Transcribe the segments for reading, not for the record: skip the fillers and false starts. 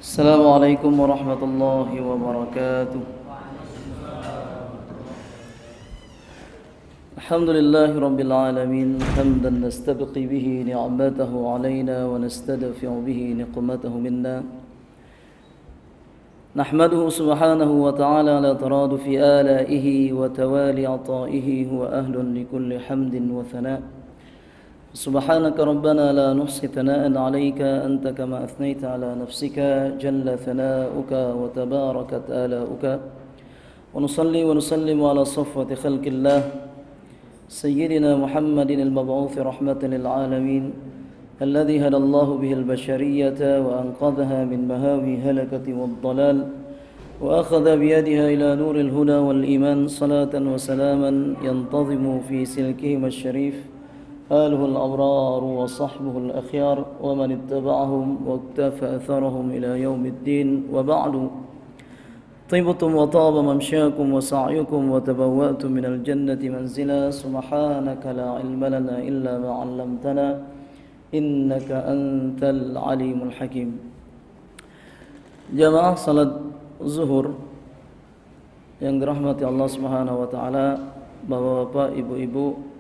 السلام عليكم ورحمة الله وبركاته. الحمد لله رب العالمين حمدا نستبقي به نعمته علينا ونستدفع به نقمته منا. نحمده سبحانه وتعالى على ترادف آلائه وتوالي عطائه. هو أهل لكل حمد وثناء. سبحانك ربنا لا نحصي ثناء عليك أنت كما أثنيت على نفسك جل ثناؤك وتباركت آلاؤك. ونصلي ونسلم على صفوة خلق الله سيدنا محمد المبعوث رحمة للعالمين الذي هدى الله به البشرية وأنقذها من مهاوي هلكة والضلال وأخذ بيدها إلى نور الهدى والإيمان. صلاة وسلاما ينتظم في سلكهما الشريف آله الأبرار وصحبه الأخيار ومن اتبعهم واكتفى أثرهم إلى يوم الدين. وبعد، طيبتم وطاب ممشاكم وسعيكم وتبوأتم من الجنة منزلا. سبحانك لا علم لنا إلا ما علمتنا إنك أنت العليم الحكيم. Jamaah salat zuhur yang dirahmati Allah Subhanahu wa taala, Bapak-bapak, ibu-ibu,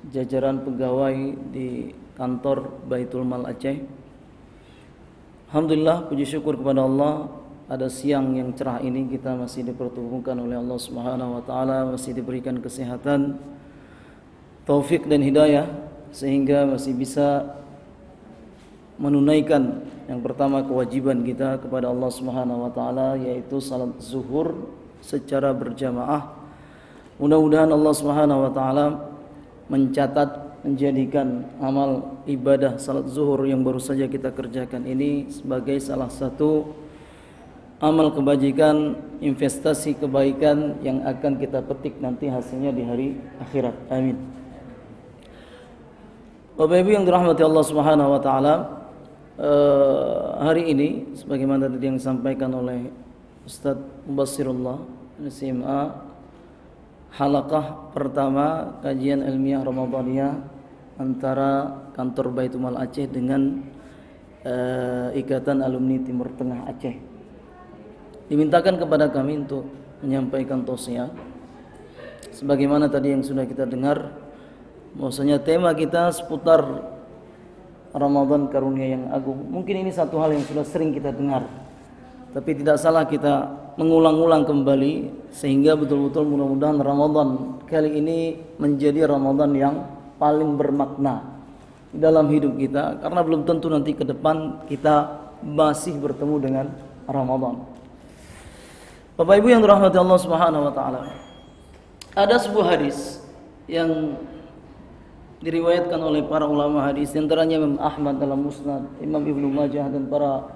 jajaran pegawai di kantor Baitul Mal Aceh. Alhamdulillah, puji syukur kepada Allah, pada siang yang cerah ini kita masih dipertemukan oleh Allah Subhanahu wa taala, masih diberikan kesehatan, taufik dan hidayah sehingga masih bisa menunaikan yang pertama kewajiban kita kepada Allah Subhanahu wa taala, yaitu salat zuhur secara berjamaah. Mudah-mudahan Allah Subhanahu wa taala mencatat, menjadikan amal ibadah salat zuhur yang baru saja kita kerjakan ini sebagai salah satu amal kebajikan, investasi kebaikan yang akan kita petik nanti hasilnya di hari akhirat. Amin. Bapak Ibu yang dirahmati Allah Subhanahu wa taala, hari ini sebagaimana tadi yang disampaikan oleh Ustaz Mubassirullah SMA, halaqah pertama kajian ilmiah Ramadaniyah antara kantor Baitul Mal Aceh dengan Ikatan Alumni Timur Tengah Aceh. Dimintakan kepada kami untuk menyampaikan tausiah sebagaimana tadi yang sudah kita dengar, bahwasanya tema kita seputar Ramadan karunia yang agung. Mungkin ini satu hal yang sudah sering kita dengar, tapi tidak salah kita mengulang-ulang kembali sehingga betul-betul mudah-mudahan Ramadan kali ini menjadi Ramadan yang paling bermakna di dalam hidup kita, karena belum tentu nanti ke depan kita masih bertemu dengan Ramadan. Bapak Ibu yang dirahmati Allah Subhanahu wa taala, ada sebuah hadis yang diriwayatkan oleh para ulama hadis, di antaranya Imam Ahmad dalam Musnad, Imam Ibnu Majah dan para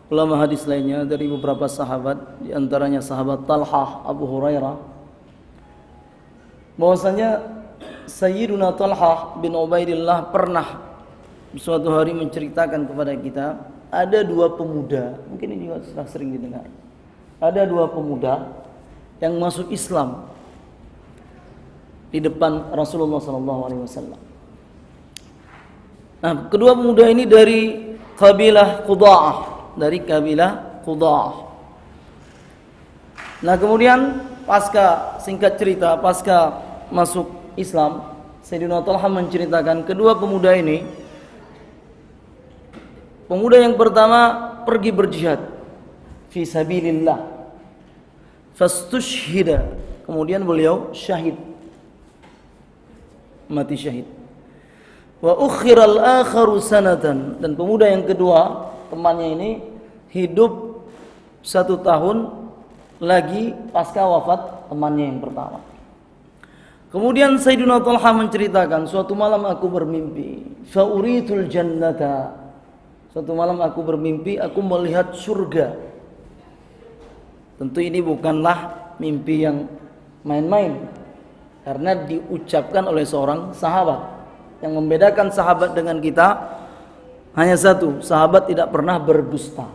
ulama hadis lainnya dari beberapa sahabat, di antaranya sahabat Talhah, Abu Hurairah, bahwasanya Sayyiduna Talhah bin Ubaidillah pernah suatu hari menceritakan kepada kita, ada dua pemuda, mungkin ini juga sudah sering didengar, ada dua pemuda yang masuk Islam di depan Rasulullah SAW. Nah, kedua pemuda ini dari kabilah Qudha'ah, dari kabilah Qudha'ah. Nah, kemudian singkat cerita, pasca masuk Islam, Sayyidina Talha menceritakan kedua pemuda ini. Pemuda yang pertama pergi berjihad fi sabilillah, fastushhida, kemudian beliau syahid, mati syahid. Wa ukhiral akharu sanatan, dan pemuda yang kedua, temannya ini hidup 1 tahun lagi pasca wafat temannya yang pertama. Kemudian Sayyidina Talha menceritakan, suatu malam aku bermimpi, fa uritul jannata, suatu malam aku bermimpi aku melihat surga. Tentu ini bukanlah mimpi yang main-main, karena diucapkan oleh seorang sahabat. Yang membedakan sahabat dengan kita hanya satu, sahabat tidak pernah berdusta.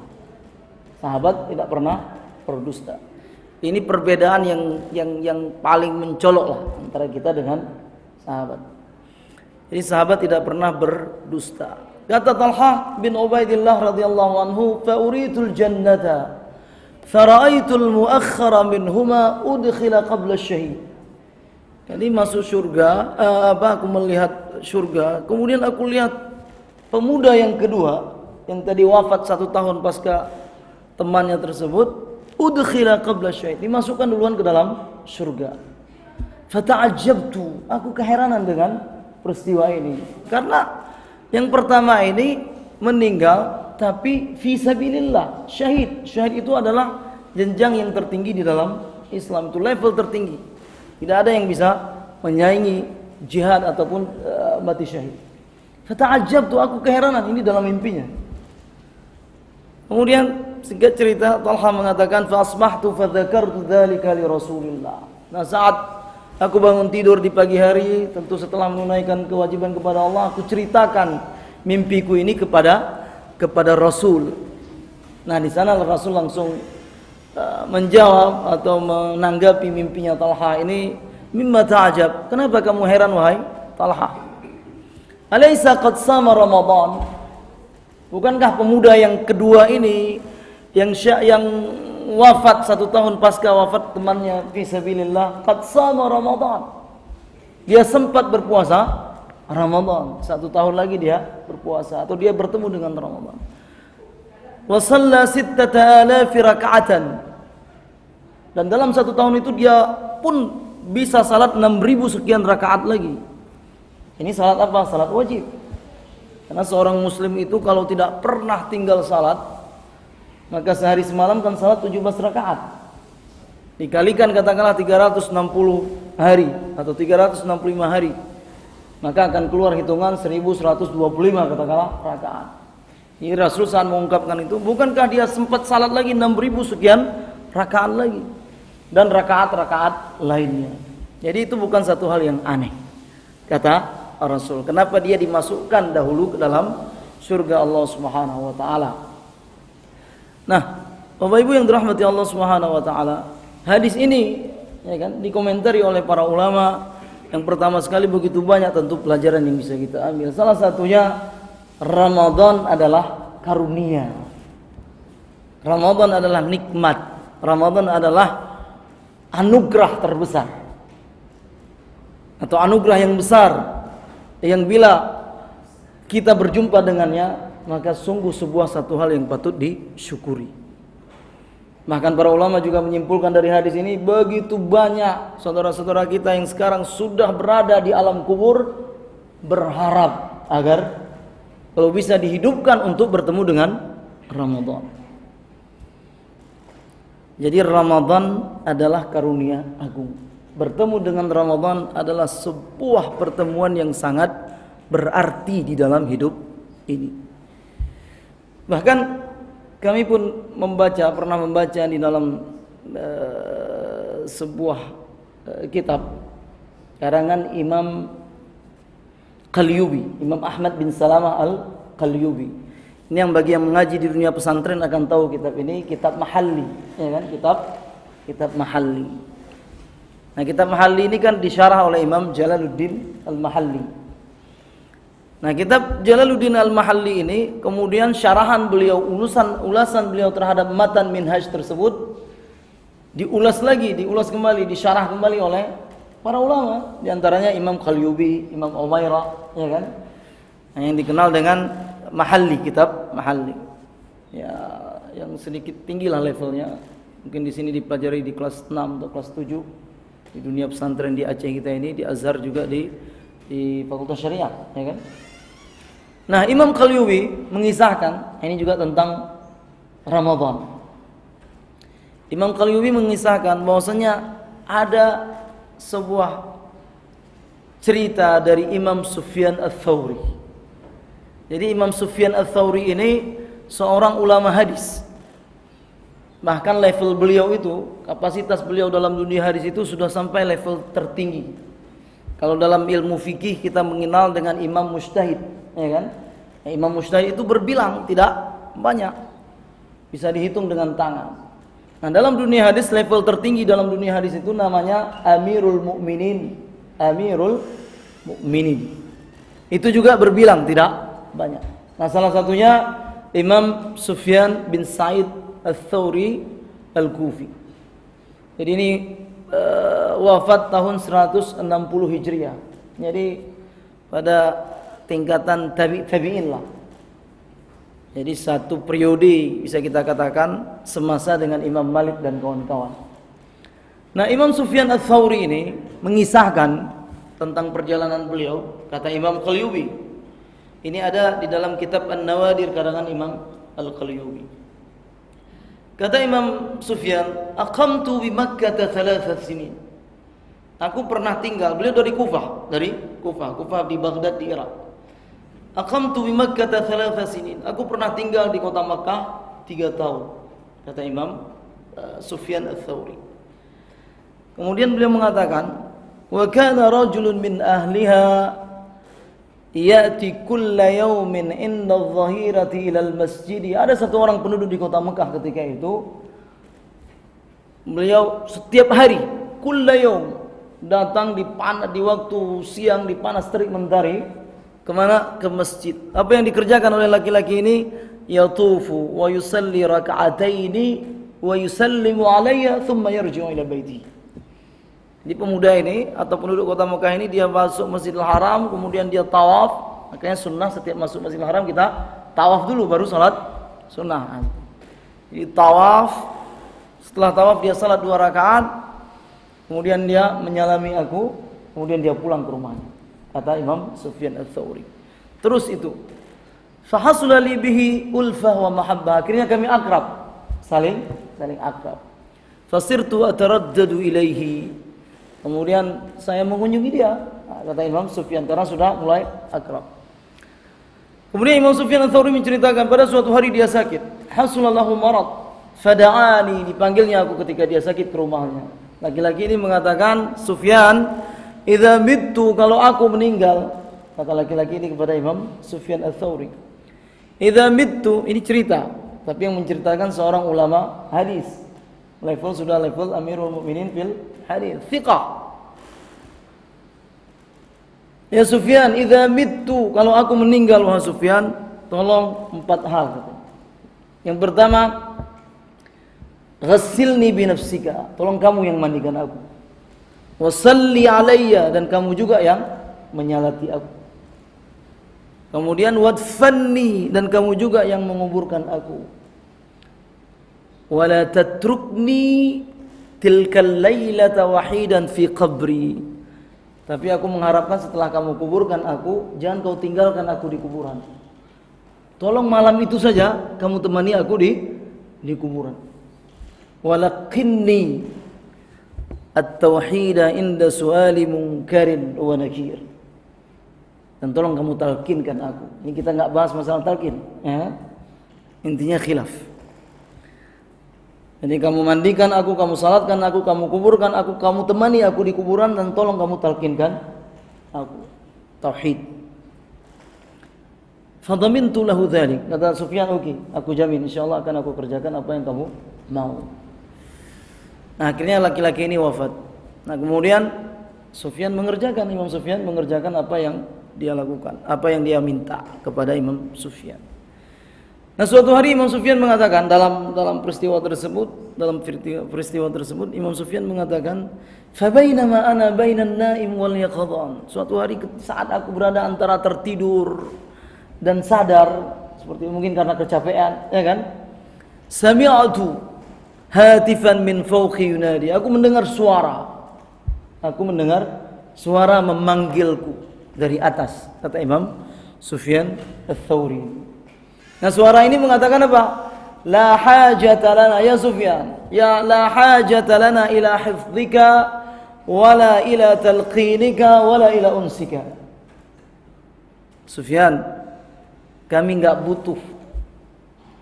Sahabat tidak pernah berdusta. Ini perbedaan yang paling mencolok lah antara kita dengan sahabat. Jadi sahabat tidak pernah berdusta. Kata Talha bin Ubaidillah radhiyallahu anhu, fa uritul jannata fara'aitul muakhkhara minhuma udkhila qabla syahid. Jadi masuk surga, aku melihat surga, kemudian aku lihat pemuda yang kedua yang tadi wafat 1 tahun pasca temannya tersebut, udkhila qabla syahid, dimasukkan duluan ke dalam surga. Fata'ajjabtu, aku keheranan dengan peristiwa ini. Karena yang pertama ini meninggal tapi fi sabilillah, syahid. Syahid itu adalah jenjang yang tertinggi di dalam Islam, itu level tertinggi. Tidak ada yang bisa menyaingi jihad ataupun mati syahid. Fata'ajjabtu, aku keheranan, ini dalam mimpinya. Kemudian singkat cerita, Talha mengatakan, fa asbahtu fa dzakartu dzalika li Rasulillah. Nah, saat aku bangun tidur di pagi hari, tentu setelah menunaikan kewajiban kepada Allah, aku ceritakan mimpiku ini kepada Rasul. Nah, di sana Rasul langsung menjawab atau menanggapi mimpinya Talha ini, mimma ta'ajab, kenapa kamu heran wahai Talha? Alaysa qad sama Ramadan? Bukankah pemuda yang kedua ini yang wafat 1 tahun pasca wafat temannya fi sabilillah, qad sama Ramadan, dia sempat berpuasa Ramadan, 1 tahun lagi dia berpuasa atau dia bertemu dengan Ramadan. Wa shalla 6,000 raka'atan, dan dalam 1 tahun itu dia pun bisa salat 6.000 sekian rakaat lagi. Ini salat apa? Salat wajib. Karena seorang muslim itu kalau tidak pernah tinggal salat, maka sehari semalam kan salat 17 rakaat. Dikalikan katakanlah 360 hari atau 365 hari, maka akan keluar hitungan 1125 katakanlah rakaat. Ini Rasul saat mengungkapkan itu, bukankah dia sempat salat lagi 6.000 sekian rakaat lagi dan rakaat-rakaat lainnya. Jadi itu bukan satu hal yang aneh, kata Rasul. Kenapa dia dimasukkan dahulu ke dalam surga Allah Subhanahu wa taala? Nah, Bapak Ibu yang dirahmati Allah Subhanahu wa taala, hadis ini ya kan dikomentari oleh para ulama. Yang pertama sekali, begitu banyak tentu pelajaran yang bisa kita ambil. Salah satunya, Ramadan adalah karunia. Ramadan adalah nikmat. Ramadan adalah anugerah terbesar atau anugerah yang besar, yang bila kita berjumpa dengannya, maka sungguh sebuah satu hal yang patut disyukuri. Bahkan para ulama juga menyimpulkan dari hadis ini, begitu banyak saudara-saudara kita yang sekarang sudah berada di alam kubur, berharap agar kalau bisa dihidupkan untuk bertemu dengan Ramadan. Jadi Ramadan adalah karunia agung. Bertemu dengan Ramadan adalah sebuah pertemuan yang sangat berarti di dalam hidup ini. Bahkan kami pun pernah membaca di dalam sebuah kitab karangan Imam Qalyubi, Imam Ahmad bin Salamah Al-Qalyubi. Ini yang bagi yang mengaji di dunia pesantren akan tahu kitab ini, kitab Mahalli, ya kan? Kitab Mahalli. Nah, kitab Mahalli ini kan disyarah oleh Imam Jalaluddin Al-Mahalli. Nah, kitab Jalaluddin Al-Mahalli ini kemudian syarahan beliau, ulasan beliau terhadap matan minhaj tersebut diulas kembali, disyarah kembali oleh para ulama, di antaranya Imam Qalyubi, Imam Umairah, ya kan? Nah, yang dikenal dengan Mahalli, kitab Mahalli. Ya, yang sedikit tinggilah levelnya. Mungkin di sini dipelajari di kelas 6 atau kelas 7. Di dunia pesantren di Aceh kita ini, di Azhar juga di Fakultas Syariah, ya kan? Nah, Imam Qalyubi mengisahkan ini juga tentang Ramadan. Imam Qalyubi mengisahkan bahwasanya ada sebuah cerita dari Imam Sufyan Ats-Tsauri. Jadi Imam Sufyan Ats-Tsauri ini seorang ulama hadis. Bahkan level beliau itu, kapasitas beliau dalam dunia hadis itu sudah sampai level tertinggi. Kalau dalam ilmu fikih kita mengenal dengan imam mujtahid, ya kan? Imam mujtahid itu berbilang, tidak banyak, bisa dihitung dengan tangan. Nah, dalam dunia hadis, level tertinggi dalam dunia hadis itu namanya Amirul Mukminin. Amirul Mukminin. Itu juga berbilang, tidak banyak. Nah, salah satunya Imam Sufyan bin Sa'id Ats-Tsauri Al-Kufi. Jadi ini wafat tahun 160 Hijriah. Jadi pada tingkatan tabi'in lah. Jadi satu periode bisa kita katakan semasa dengan Imam Malik dan kawan-kawan. Nah, Imam Sufyan Ats-Tsauri ini mengisahkan tentang perjalanan beliau, kata Imam Qalyubi. Ini ada di dalam kitab An-Nawadir karangan Imam Al-Qalyubi. Kata Imam Sufyan, aqamtu bi Makkah 3 sinin. Aku pernah tinggal, beliau dari Kufah, Kufah di Baghdad di Irak. Aqamtu bi Makkah 3 sinin. Aku pernah tinggal di kota Makkah 3 tahun. Kata Imam Sufyan Ats-Tsauri. Kemudian beliau mengatakan, wa kana rajulun min ahliha ya'ti kulla yawmin inda adh-dhahirati ila al-masjid. Ada satu orang penduduk di kota Mekah ketika itu, beliau setiap hari kulla yawm datang di waktu siang di panas terik mentari kemana? Ke masjid. Apa yang dikerjakan oleh laki-laki ini? Yatufu wa yusalli raka'ataini wa yusallimu alayya thumma yarji'u ila baitihi. Jadi pemuda ini atau penduduk kota Mekah ini dia masuk Masjidil Haram, kemudian dia tawaf. Makanya sunnah setiap masuk Masjidil Haram kita tawaf dulu baru salat sunnah. Jadi tawaf, setelah tawaf dia salat 2 rakaat, kemudian dia menyalami aku, kemudian dia pulang ke rumahnya. Kata Imam Sufyan Ats-Tsauri. Terus itu, fahasula li bihi ulfah wa mahabbah. Akhirnya kami akrab, saling akrab. Fasirtu ataraddadu ilaihi. Kemudian saya mengunjungi dia, kata Imam Sufyan, karena sudah mulai akrab. Kemudian Imam Sufyan Ats-Tsauri menceritakan pada suatu hari dia sakit. Hasulallahu marad, fada'ani, dipanggilnya aku ketika dia sakit ke rumahnya. Laki-laki ini mengatakan, Sufyan, idza mittu, kalau aku meninggal, kata laki-laki ini kepada Imam Sufyan Ats-Tsauri. Idza mittu, ini cerita, tapi yang menceritakan seorang ulama hadis. Sudah level Amirul Mukminin fil hadis, thiqah. Ya Sufyan, idza mittu, kalau aku meninggal wahai Sufyan, tolong 4 hal. Yang pertama, ghassilni bi nafsika, tolong kamu yang mandikan aku. Wasalli alayya, dan kamu juga yang menyalati aku. Kemudian wadfanni, dan kamu juga yang menguburkan aku. Wala tatrukni tilkal lailata wahidan fi qabri. Tapi aku mengharapkan setelah kamu kuburkan aku, jangan kau tinggalkan aku di kuburan. Tolong malam itu saja kamu temani aku di kuburan. Walaqinni at-tauhida inda su'ali munkarin wa nakir. Dan tolong kamu talkinkan aku. Ini kita enggak bahas masalah talkin, ya. Intinya khilaf. Jadi kamu mandikan aku, kamu salatkan aku, kamu kuburkan aku, kamu temani aku di kuburan, dan tolong kamu talkinkan aku tauhid. Fadamintu lahu dzalik. Kata Sufyan, oke, aku jamin insyaallah akan aku kerjakan apa yang kamu mau. Nah, akhirnya laki-laki ini wafat. Nah, kemudian Imam Sufyan mengerjakan apa yang dia lakukan, apa yang dia minta kepada Imam Sufyan. Nah, suatu hari Imam Sufyan mengatakan dalam peristiwa tersebut Imam Sufyan mengatakan, fa bainama ana bainan naim wal yaqadhan. Suatu hari saat aku berada antara tertidur dan sadar, seperti mungkin karena kecapean, ya kan? Sami'tu hatifan min fawqi yunadi. Aku mendengar suara memanggilku dari atas, kata Imam Sufyan Ats-Tsauri. Nah, suara ini mengatakan apa? La hajata lana ya Sufyan, ya la hajata lana ila hifdzika wala ila talqinika wala ila unsika. Sufyan, kami enggak butuh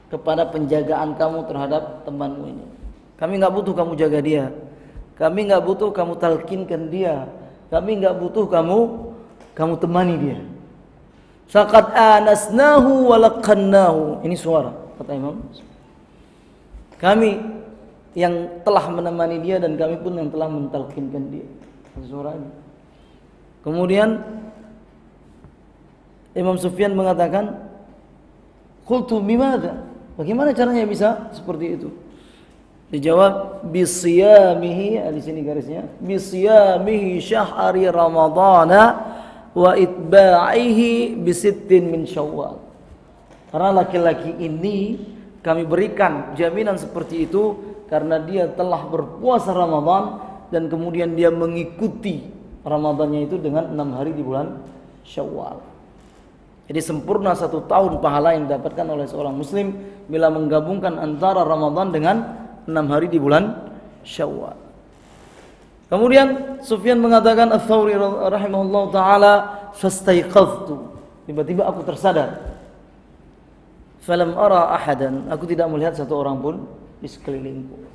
kepada penjagaan kamu terhadap temanmu ini. Kami enggak butuh kamu jaga dia. Kami enggak butuh kamu talkinkan dia. Kami enggak butuh kamu temani dia. Faqad anasnahu wa laqannahu. Ini suara kata Imam. Kami yang telah menemani dia dan kami pun yang telah mentalkinkan dia. Suara ini. Kemudian Imam Sufyan mengatakan, Qultu bimadza? Bagaimana caranya bisa seperti itu? Dijawab bisiyamihi, di sini garisnya, bisiyamihi syahri ramadhana wa itba'ihi bisittin min syawal. Karena laki-laki ini kami berikan jaminan seperti itu karena dia telah berpuasa Ramadan dan kemudian dia mengikuti Ramadannya itu dengan 6 hari di bulan Syawal. Jadi sempurna 1 tahun pahala yang didapatkan oleh seorang muslim bila menggabungkan antara Ramadan dengan 6 hari di bulan Syawal. Kemudian Sufyan mengatakan, Ats-Tsauri rahimahullah taala, fastaiqadhtu, tiba-tiba aku tersadar. Falam ara ahadan, aku tidak melihat satu orang pun di sekelilingku.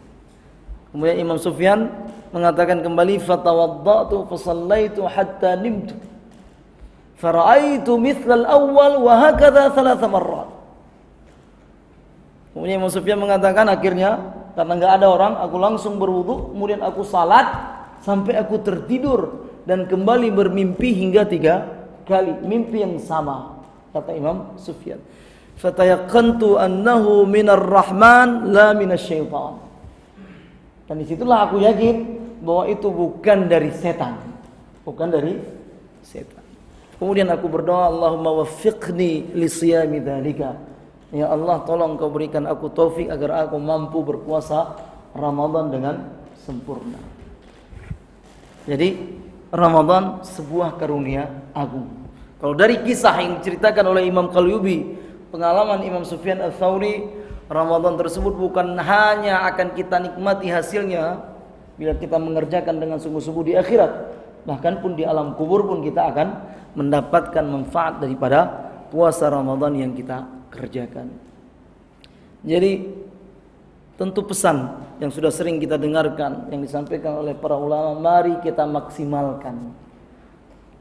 Kemudian Imam Sufyan mengatakan kembali, fatawaddatu fasallaitu hatta nimtu. Fara'aitu mithlal awwal wa hakadha 3 marrat. Kemudian Imam Sufyan mengatakan akhirnya karena enggak ada orang, aku langsung berwudu, kemudian aku salat sampai aku tertidur dan kembali bermimpi hingga 3 kali, mimpi yang sama, kata Imam Sufyan. Fatayaqantu annahu minar rahman la minasyaitan. Dan disitulah aku yakin bahwa itu bukan dari setan, bukan dari setan. Kemudian aku berdoa, Allahumma waffiqni li siyami dzalika. Ya Allah, tolong Kau berikan aku taufik agar aku mampu berpuasa Ramadan dengan sempurna. Jadi Ramadan sebuah karunia agung. Kalau dari kisah yang diceritakan oleh Imam Qalyubi, pengalaman Imam Sufyan Ats-Tsauri, Ramadan tersebut bukan hanya akan kita nikmati hasilnya bila kita mengerjakan dengan sungguh-sungguh di akhirat, bahkan pun di alam kubur pun kita akan mendapatkan manfaat daripada puasa Ramadan yang kita kerjakan. Jadi tentu pesan yang sudah sering kita dengarkan yang disampaikan oleh para ulama, mari kita maksimalkan.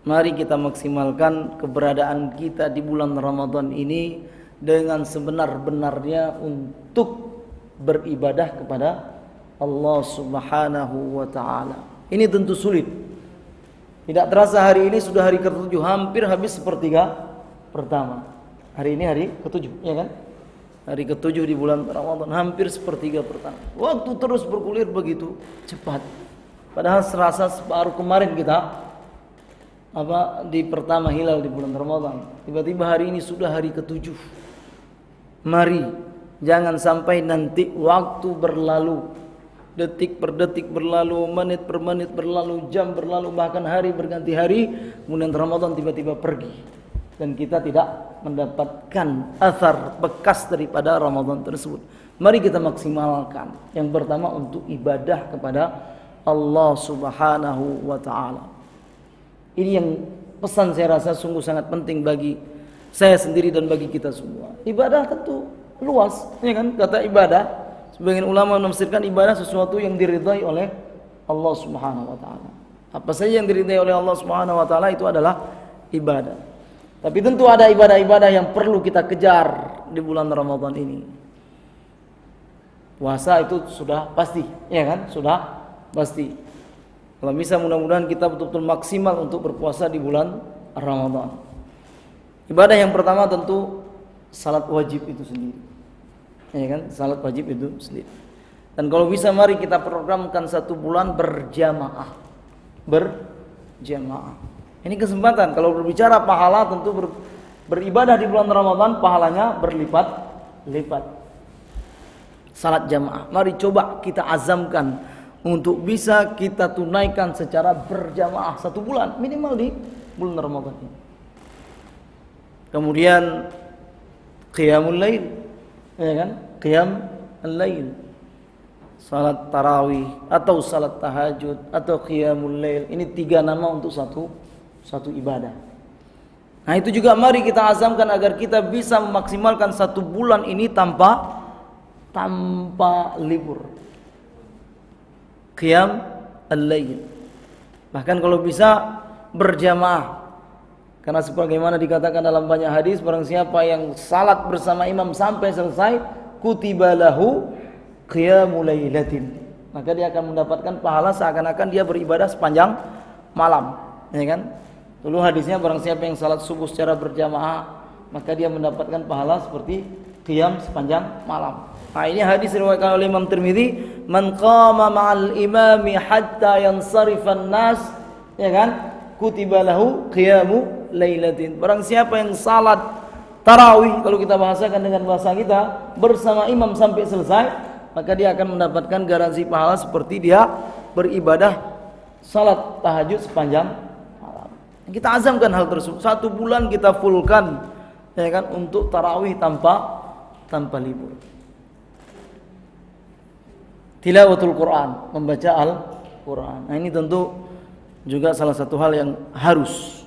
Mari kita maksimalkan keberadaan kita di bulan Ramadan ini dengan sebenar-benarnya untuk beribadah kepada Allah Subhanahu wa taala. Ini tentu sulit. Tidak terasa hari ini sudah hari ke-7, hampir habis sepertiga pertama. Hari ini hari ke-7, ya kan? Hari ke-7 di bulan Ramadan, hampir sepertiga pertama. Waktu terus bergulir begitu cepat. Padahal serasa baru kemarin kita di pertama hilal di bulan Ramadan. Tiba-tiba hari ini sudah hari ke-7. Mari jangan sampai nanti waktu berlalu, detik per detik berlalu, menit per menit berlalu, jam berlalu, bahkan hari berganti hari, kemudian Ramadan tiba-tiba pergi dan kita tidak mendapatkan athar bekas daripada Ramadan tersebut. Mari kita maksimalkan. Yang pertama untuk ibadah kepada Allah Subhanahu wa taala. Ini yang pesan saya rasa sungguh sangat penting bagi saya sendiri dan bagi kita semua. Ibadah tentu luas, ya kan? Kata ibadah, sebagian ulama menafsirkan ibadah sesuatu yang diridhai oleh Allah Subhanahu wa taala. Apa saja yang diridhai oleh Allah Subhanahu wa taala itu adalah ibadah. Tapi tentu ada ibadah-ibadah yang perlu kita kejar di bulan Ramadan ini. Puasa itu sudah pasti, ya kan? Sudah pasti. Kalau bisa mudah-mudahan kita betul-betul maksimal untuk berpuasa di bulan Ramadan. Ibadah yang pertama tentu salat wajib itu sendiri. Ya kan? Salat wajib itu sendiri. Dan kalau bisa mari kita programkan 1 bulan berjamaah. Berjamaah. Ini kesempatan. Kalau berbicara pahala tentu beribadah di bulan Ramadan pahalanya berlipat-lipat. Salat jamaah. Mari coba kita azamkan untuk bisa kita tunaikan secara berjamaah 1 bulan minimal di bulan Ramadan ini. Kemudian qiyamul lail, ya kan? Qiyam al-lail, salat tarawih atau salat tahajud atau qiyamul lail. Ini 3 nama untuk satu ibadah. Nah itu juga mari kita azamkan agar kita bisa memaksimalkan 1 bulan ini tanpa libur. Qiyam al-lail. Bahkan kalau bisa berjamaah. Karena sebagaimana dikatakan dalam banyak hadis, barang siapa yang salat bersama imam sampai selesai, kutiba lahu qiyamul lailatin. Maka dia akan mendapatkan pahala seakan-akan dia beribadah sepanjang malam, ya kan? Dulu hadisnya barang siapa yang salat subuh secara berjamaah, maka dia mendapatkan pahala seperti qiyam sepanjang malam. Nah, ini hadis riwayatkan oleh Imam Tirmidzi, man qama ma'al imami hatta yansarifan nas, ya kan? Kutiba lahu qiyamu lailatin. Barang siapa yang salat tarawih, kalau kita bahasakan dengan bahasa kita, bersama imam sampai selesai, maka dia akan mendapatkan garansi pahala seperti dia beribadah salat tahajud sepanjang malam. Kita azamkan hal tersebut. 1 bulan kita fullkan, ya kan, untuk tarawih tanpa libur. Tilawatul Quran, membaca Al-Quran. Nah, ini tentu juga salah satu hal yang harus.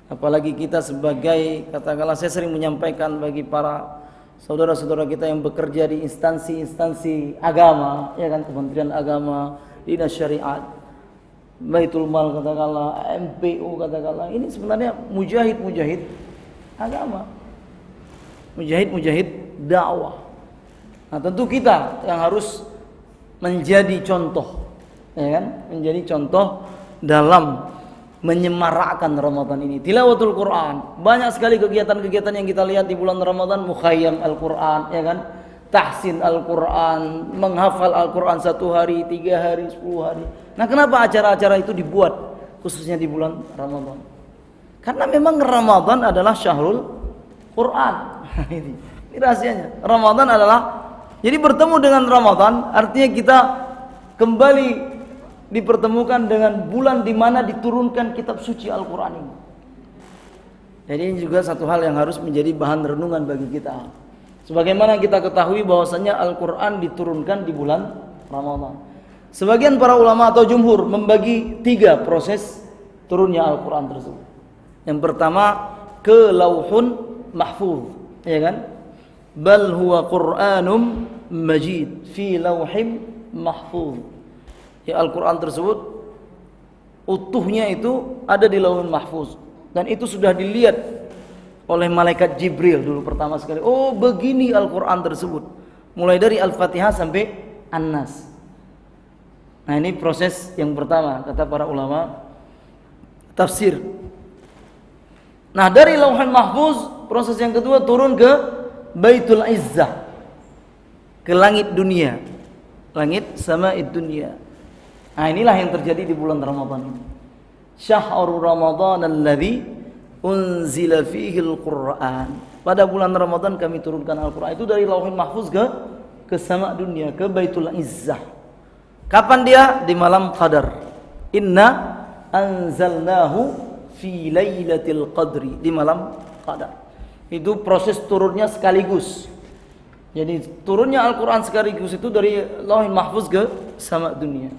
Apalagi kita sebagai, katakanlah, saya sering menyampaikan bagi para saudara-saudara kita yang bekerja di instansi-instansi agama, ya kan, Kementerian Agama, Dinas Syariat, Baitul Mal, katakanlah, MPU, katakanlah, ini sebenarnya mujahid-mujahid agama, mujahid-mujahid dakwah. Nah, tentu kita yang harus menjadi contoh, ya kan, menjadi contoh dalam menyemarakkan Ramadan ini. Tilawatul Quran, banyak sekali kegiatan-kegiatan yang kita lihat di bulan Ramadan, mukhayyam Al-Quran, ya kan, tahsin Al-Quran, menghafal Al-Quran 1 hari, 3 hari, 10 hari. Nah, kenapa acara-acara itu dibuat khususnya di bulan Ramadan? Karena memang Ramadan adalah syahrul Quran. Ini rahasianya. Ramadan adalah, jadi bertemu dengan Ramadan artinya kita kembali dipertemukan dengan bulan di mana diturunkan kitab suci Al-Quran ini. Jadi ini juga satu hal yang harus menjadi bahan renungan bagi kita. Sebagaimana kita ketahui bahwasanya Al-Quran diturunkan di bulan Ramadan. Sebagian para ulama atau jumhur membagi 3 proses turunnya Al-Quran tersebut. Yang pertama, ke Lauhun Mahfuz, ya kan? Bal huwa Qur'anum Majid fi Lauhim Mahfuz. Ya, Al-Quran tersebut utuhnya itu ada di Lauhun Mahfuz, dan itu sudah dilihat oleh malaikat Jibril dulu pertama sekali. Oh, begini Al-Quran tersebut, mulai dari Al-Fatihah sampai An-Nas. Nah, ini proses yang pertama kata para ulama tafsir. Nah, dari Lauhul Mahfuz, proses yang kedua turun ke Baitul Izzah, ke langit dunia, langit sama'id dunia. Nah, inilah yang terjadi di bulan Ramadan ini. Syahrul Ramadan alladzi unzila fihi al-Qur'an. Pada bulan Ramadan kami turunkan Al-Qur'an. Itu dari Lauhul Mahfuz ke sama dunia, ke Baitul Izzah. Kapan dia? Di malam Qadar. Inna anzalnahu fi lailatul qadri, di malam Qadar. Itu proses turunnya sekaligus. Jadi turunnya Al-Quran sekaligus itu dari Lauhul Mahfuz ke sama dunia.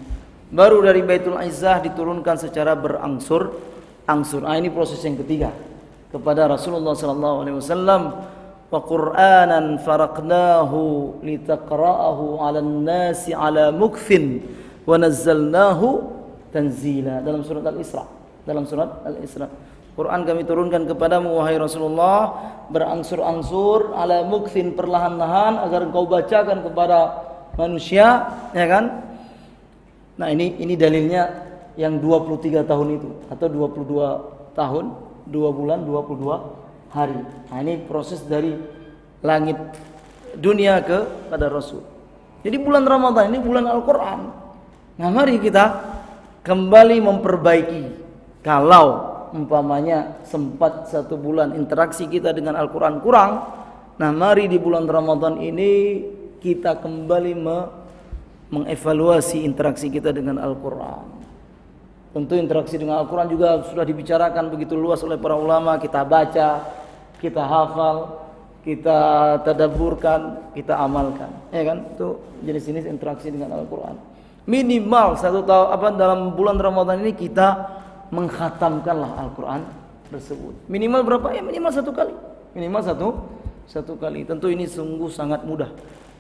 Baru dari Baitul Izzah diturunkan secara berangsur-angsur. Ini proses yang ketiga kepada Rasulullah sallallahu alaihi wasallam. Wa Qur'anan faraqnahu litaqra'ahu 'alan nasi 'ala mukthin wa nazzalnahu tanzila, dalam surat Al-Isra. Quran kami turunkan kepadamu wahai Rasulullah berangsur-angsur, ala mukthin, perlahan-lahan, agar engkau bacakan kepada manusia, ya kan? Nah, ini dalilnya yang 23 tahun itu, atau 22 tahun, 2 bulan, 22 hari. Nah, ini proses dari langit dunia kepada Rasul. Jadi bulan Ramadan ini bulan Al-Quran. Nah, mari kita kembali memperbaiki. Kalau umpamanya sempat 1 bulan interaksi kita dengan Al-Quran kurang, nah mari di bulan Ramadan ini kita kembali mengevaluasi interaksi kita dengan Al-Quran. Tentu interaksi dengan Al-Quran juga sudah dibicarakan begitu luas oleh para ulama. Kita baca, kita hafal, kita tadabburkan, kita amalkan, ya kan? Itu jenis-jenis interaksi dengan Al-Quran. Minimal dalam bulan Ramadan ini kita mengkhatamkanlah Al-Quran tersebut. Minimal berapa? Ya minimal 1 kali. Minimal satu kali. Tentu ini sungguh sangat mudah.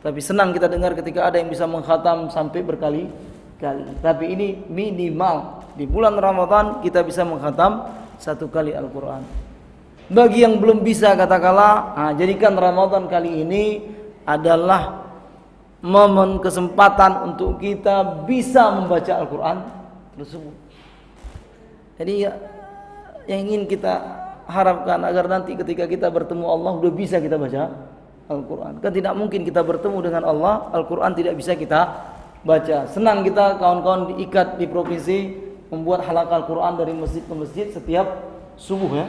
Tapi senang kita dengar ketika ada yang bisa mengkhatam sampai berkali-kali. Tapi ini minimal di bulan Ramadan kita bisa mengkhatam 1 kali Al-Quran. Bagi yang belum bisa, katakanlah, jadikan Ramadan kali ini adalah momen kesempatan untuk kita bisa membaca Al-Quran tersebut. Jadi yang ingin kita harapkan agar nanti ketika kita bertemu Allah sudah bisa kita baca Al-Quran. Kan tidak mungkin kita bertemu dengan Allah, Al-Quran tidak bisa kita baca. Senang kita kawan-kawan diikat di provinsi membuat halaqah Al-Quran dari masjid ke masjid setiap subuh ya.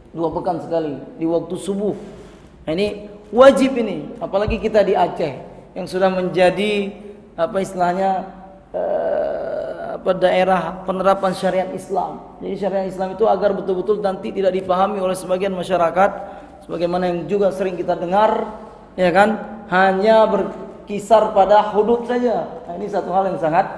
2 pekan sekali di waktu subuh. Nah, ini wajib ini, apalagi kita di Aceh yang sudah menjadi apa istilahnya daerah penerapan syariat Islam. Jadi syariat Islam itu agar betul-betul nanti tidak dipahami oleh sebagian masyarakat, sebagaimana yang juga sering kita dengar, ya kan, hanya berkisar pada hudud saja. Nah, ini satu hal yang sangat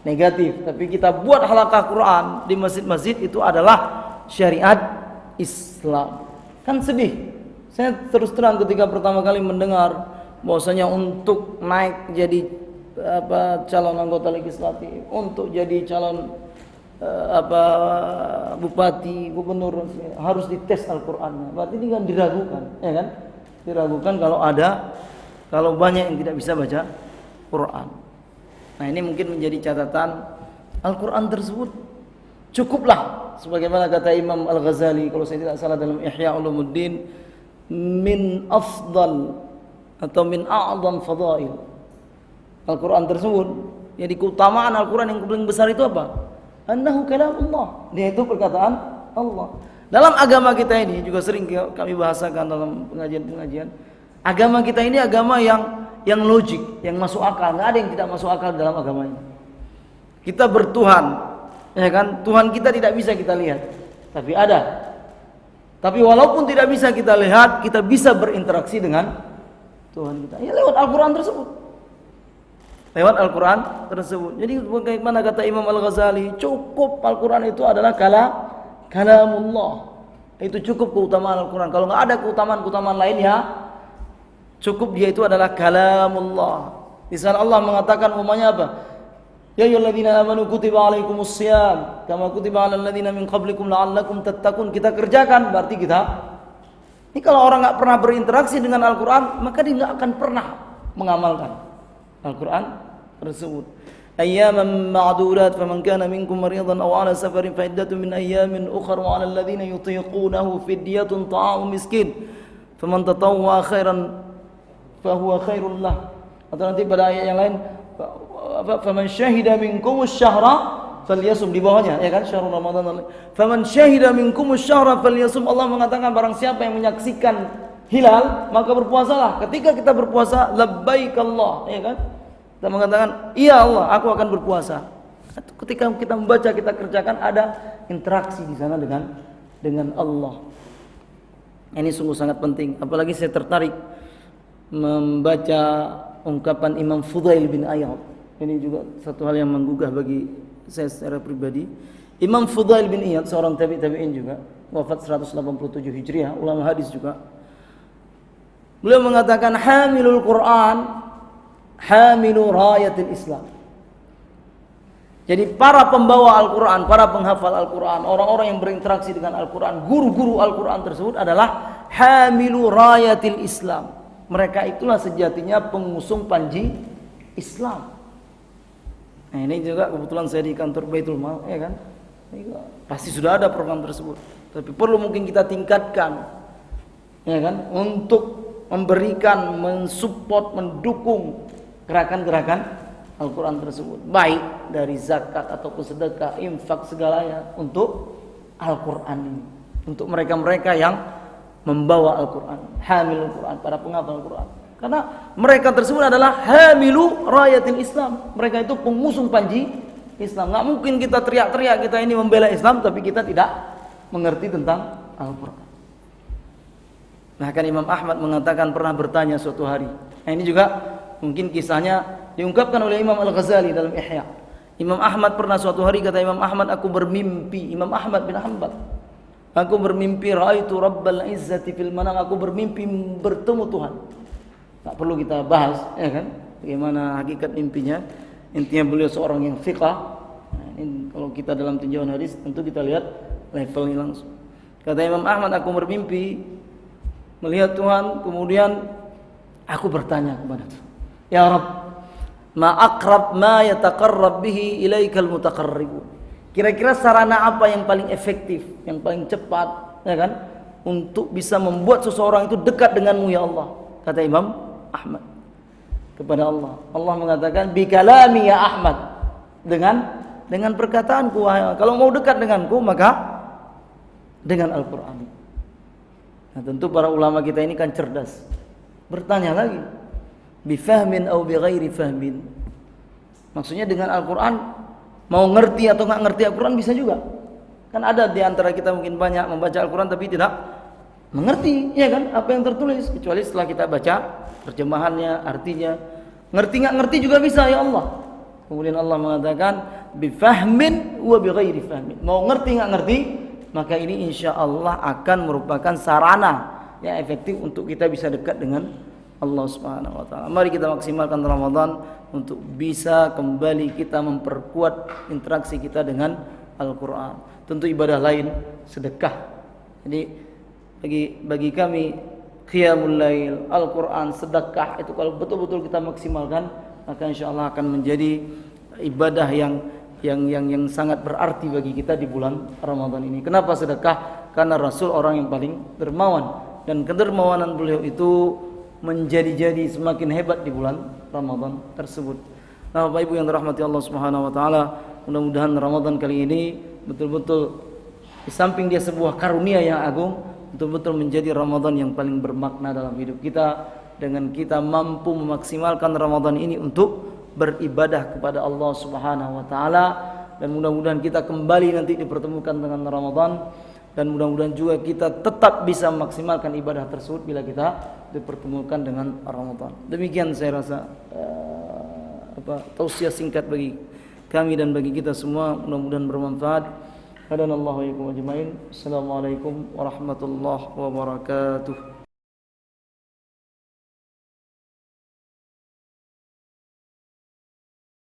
negatif. Tapi kita buat halaqah Quran di masjid-masjid itu adalah syariat Islam. Kan sedih. Saya terus terang ketika pertama kali mendengar bahwasanya untuk naik jadi calon anggota legislatif, untuk jadi calon bupati, gubernur harus dites Al-Qur'annya. Berarti ini kan diragukan, ya kan? Diragukan kalau banyak yang tidak bisa baca Quran. Nah, ini mungkin menjadi catatan Al-Qur'an tersebut cukuplah sebagaimana kata Imam Al-Ghazali kalau saya tidak salah dalam Ihya Ulumuddin, min afdal atau min a'zam fadail Al-Quran tersebut. Jadi keutamaan Al-Quran yang paling besar itu apa? Annahu kalamullah, dia itu perkataan Allah. Dalam agama kita ini juga sering kami bahasakan dalam pengajian-pengajian. Agama kita ini agama yang logik, yang masuk akal. Nggak ada yang tidak masuk akal dalam agama ini. Kita bertuhan, ya kan? Tuhan kita tidak bisa kita lihat, tapi ada. Tapi walaupun tidak bisa kita lihat, kita bisa berinteraksi dengan Tuhan kita. Ya lewat Al-Quran tersebut. Lewat Al-Quran tersebut. Jadi bagaimana kata Imam Al-Ghazali, cukup Al-Quran itu adalah kalamullah. Itu cukup keutamaan Al-Quran. Kalau nggak ada keutamaan-keutamaan lainnya, cukup dia itu adalah kalamullah. Di sana Allah mengatakan umumnya apa? Ya ayyuhalladzina amanu kutiba alaikumus shiyam kama kutiba alal ladzina min qablikum la'allakum tattaqun. Kita kerjakan, berarti kita. Ini kalau orang enggak pernah berinteraksi dengan Al-Qur'an, maka dia enggak akan pernah mengamalkan Al-Qur'an tersebut. Ayyaman ma'dudat faman kana minkum maridan aw 'ala safarin fa iddatun min ayyamin ukhra wa 'alal ladzina yutiqunahu fidyatun ta'amu miskin faman tatawwa khairan fa huwa khairul lah. Atau nanti pada ayat yang lain faman syahida minkumus syahra falyasum, di bawahnya ya kan, syahrul ramadan. Faman syahida minkumus syahra falyasum, Allah mengatakan barang siapa yang menyaksikan hilal maka berpuasalah. Ketika kita berpuasa labbaik Allah, ya kan, kita mengatakan iya Allah, aku akan berpuasa. Ketika kita membaca, kita kerjakan, ada interaksi di sana dengan Allah. Ini sungguh sangat penting. Apalagi saya tertarik membaca ungkapan Imam Fudail bin Iyad. Ini juga satu hal yang menggugah bagi saya secara pribadi. Imam Fudail bin Iyad, seorang tabi'in juga, wafat 187 Hijriah, ulama hadis juga. Beliau mengatakan hamilul Quran hamilu rayatil Islam. Jadi para pembawa Al-Quran, para penghafal Al-Quran, orang-orang yang berinteraksi dengan Al-Quran, guru-guru Al-Quran tersebut adalah hamilu rayatil Islam. Mereka itulah sejatinya pengusung panji Islam. Nah, ini juga kebetulan saya di kantor Baitul Mal, ya kan? Pasti sudah ada program tersebut. Tapi perlu mungkin kita tingkatkan, ya kan? Untuk memberikan, mensupport, mendukung gerakan-gerakan Al-Quran tersebut. Baik dari zakat ataupun sedekah, infak, segalanya untuk Al-Quran ini. Untuk mereka-mereka yang membawa Al-Quran, hamil Al-Quran, para penghafal Al-Quran. Karena mereka tersebut adalah hamilu rayatil Islam. Mereka itu pengusung panji Islam. Nggak mungkin kita teriak-teriak kita ini membela Islam tapi kita tidak mengerti tentang Al-Quran. Nah, kan Imam Ahmad mengatakan pernah bertanya suatu hari. Nah, ini juga mungkin kisahnya diungkapkan oleh Imam Al-Ghazali dalam Ihya. Imam Ahmad pernah suatu hari, kata Imam Ahmad, aku bermimpi, Imam Ahmad bin Hanbal, aku bermimpi raaitu Rabbal Izzati fil manam, aku bermimpi bertemu Tuhan. Tak perlu kita bahas, ya kan, bagaimana hakikat mimpinya. Intinya beliau seorang yang fiqah. Nah, ini kalau kita dalam tinjauan hadis tentu kita lihat levelnya langsung. Kata Imam Ahmad, aku bermimpi melihat Tuhan, kemudian aku bertanya kepada Tuhan, ya Rabb, ma aqrab ma yataqarrab bihi ilaikal mutaqarribun. Kira-kira sarana apa yang paling efektif, yang paling cepat, ya kan, untuk bisa membuat seseorang itu dekat denganmu ya Allah. kata Imam Ahmad kepada Allah. Allah mengatakan bi kalami ya Ahmad, dengan perkataanku. Kalau mau dekat denganku maka dengan Al-Qur'an. Nah, tentu para ulama kita ini kan cerdas. Bertanya lagi, bi fahmin atau bi ghairi fahmin. Maksudnya dengan Al-Qur'an mau ngerti atau enggak ngerti Al-Qur'an bisa juga. Kan ada di antara kita mungkin banyak membaca Al-Qur'an tapi tidak mengerti, ya kan, apa yang tertulis, kecuali setelah kita baca terjemahannya, artinya. Ngerti enggak ngerti juga bisa, ya Allah. Kemudian Allah mengatakan bi fahmin wa bi ghairi fahmin. Mau ngerti enggak ngerti, maka ini insyaallah akan merupakan sarana yang efektif untuk kita bisa dekat dengan Allah Subhanahu wa taala. Mari kita maksimalkan Ramadan untuk bisa kembali kita memperkuat interaksi kita dengan Al-Qur'an. Tentu ibadah lain, sedekah. Jadi bagi kami qiyamul lail, Al-Qur'an, sedekah itu kalau betul-betul kita maksimalkan, maka insyaallah akan menjadi ibadah yang sangat berarti bagi kita di bulan Ramadan ini. Kenapa sedekah? Karena Rasul orang yang paling dermawan, dan kedermawanan beliau itu menjadi semakin hebat di bulan Ramadan tersebut. Nah, Bapak Ibu yang dirahmati Allah Subhanahu wa taala, mudah-mudahan Ramadan kali ini betul-betul di samping dia sebuah karunia yang agung, betul-betul menjadi Ramadan yang paling bermakna dalam hidup kita, dengan kita mampu memaksimalkan Ramadan ini untuk beribadah kepada Allah Subhanahu wa taala, dan mudah-mudahan kita kembali nanti dipertemukan dengan Ramadan, dan mudah-mudahan juga kita tetap bisa memaksimalkan ibadah tersebut bila kita dipertemukan dengan Ramadan. Demikian saya rasa tausiah singkat bagi kami dan bagi kita semua, mudah-mudahan bermanfaat. Hadanallahu wa iyyakum ajmain. Assalamualaikum warahmatullahi wabarakatuh.